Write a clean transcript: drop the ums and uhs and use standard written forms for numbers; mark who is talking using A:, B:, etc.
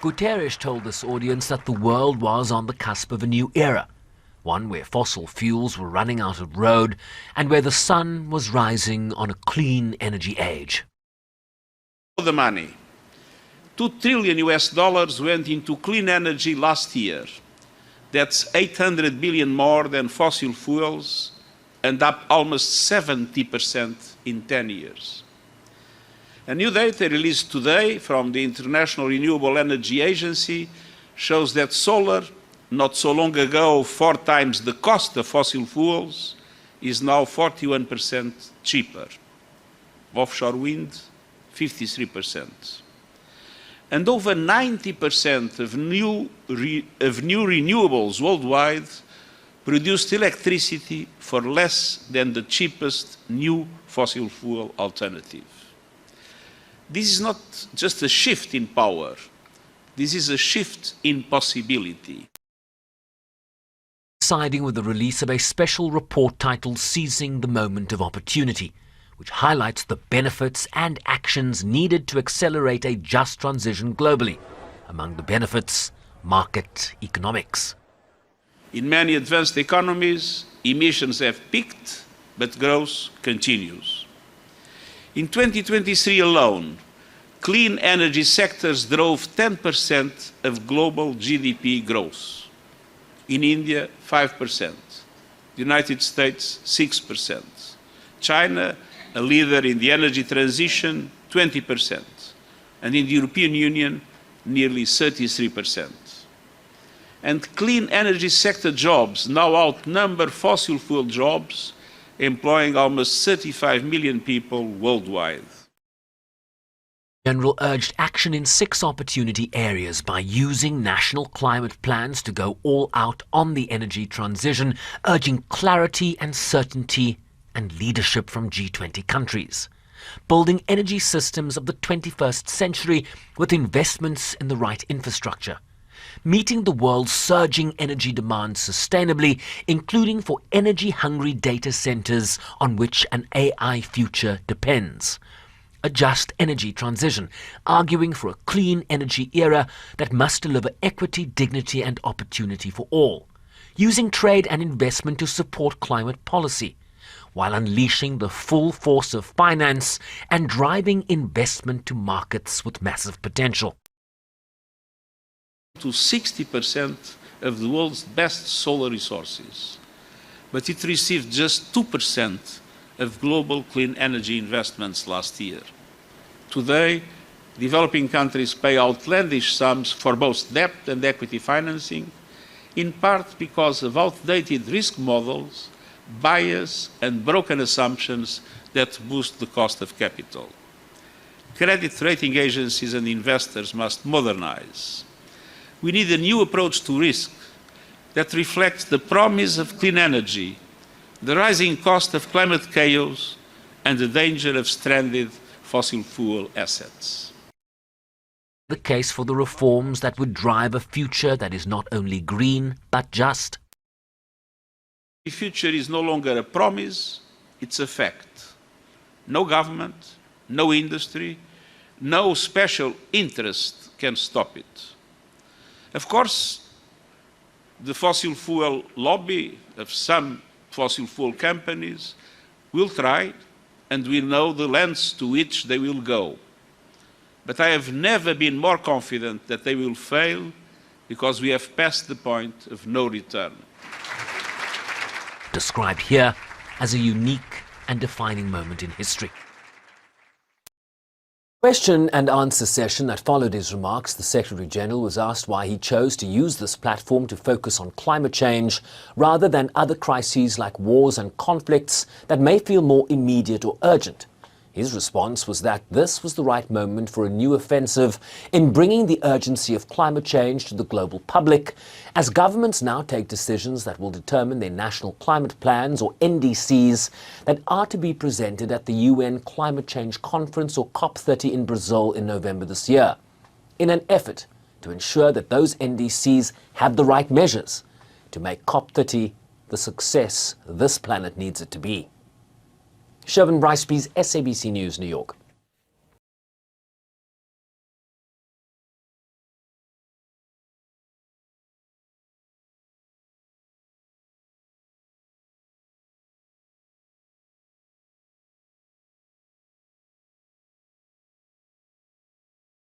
A: Guterres told this audience that the world was on the cusp of a new era, one where fossil fuels were running out of road and where the sun was rising on a clean energy age.
B: The money. $2 trillion went into clean energy last year. That's 800 billion more than fossil fuels and up almost 70% in 10 years. A new data released today from the International Renewable Energy Agency shows that solar, not so long ago 4 times the cost of fossil fuels, is now 41% cheaper. Offshore wind, 53%. And over 90% of new renewables worldwide produced electricity for less than the cheapest new fossil fuel alternative. This is not just a shift in power, this is a shift in possibility.
A: Siding with the release of a special report titled Seizing the Moment of Opportunity, which highlights the benefits and actions needed to accelerate a just transition globally. Among the benefits, market economics.
B: In many advanced economies, emissions have peaked, but growth continues. In 2023 alone, clean energy sectors drove 10% of global GDP growth. In India, 5%. The United States, 6%. China, a leader in the energy transition, 20%. And in the European Union, nearly 33%. And clean energy sector jobs now outnumber fossil fuel jobs, employing almost 35 million people worldwide.
A: General urged action in 6 opportunity areas by using national climate plans to go all out on the energy transition, urging clarity and certainty and leadership from G20 countries. Building energy systems of the 21st century with investments in the right infrastructure. Meeting the world's surging energy demand sustainably, including for energy-hungry data centers on which an AI future depends. A just energy transition, arguing for a clean energy era that must deliver equity, dignity and opportunity for all. Using trade and investment to support climate policy, while unleashing the full force of finance and driving investment to markets with massive potential.
B: To 60% of the world's best solar resources, but it received just 2% of global clean energy investments last year. Today, developing countries pay outlandish sums for both debt and equity financing, in part because of outdated risk models, bias and broken assumptions that boost the cost of capital. Credit rating agencies and investors must modernize. We need a new approach to risk that reflects the promise of clean energy, the rising cost of climate chaos, and the danger of stranded fossil fuel assets.
A: The case for the reforms that would drive a future that is not only green, but just.
B: The future is no longer a promise, it's a fact. No government, no industry, no special interest can stop it. Of course, the fossil fuel lobby of some fossil fuel companies will try, and we know the lengths to which they will go. But I have never been more confident that they will fail because we have passed the point of no return.
A: Described here as a unique and defining moment in history. Question and answer session that followed his remarks, the Secretary-General was asked why he chose to use this platform to focus on climate change rather than other crises like wars and conflicts that may feel more immediate or urgent. His response was that this was the right moment for a new offensive in bringing the urgency of climate change to the global public, as governments now take decisions that will determine their national climate plans, or NDCs, that are to be presented at the UN Climate Change Conference, or COP30, in Brazil in November this year, in an effort to ensure that those NDCs have the right measures to make COP30 the success this planet needs it to be. Shervin Bryce, SABC News, New York.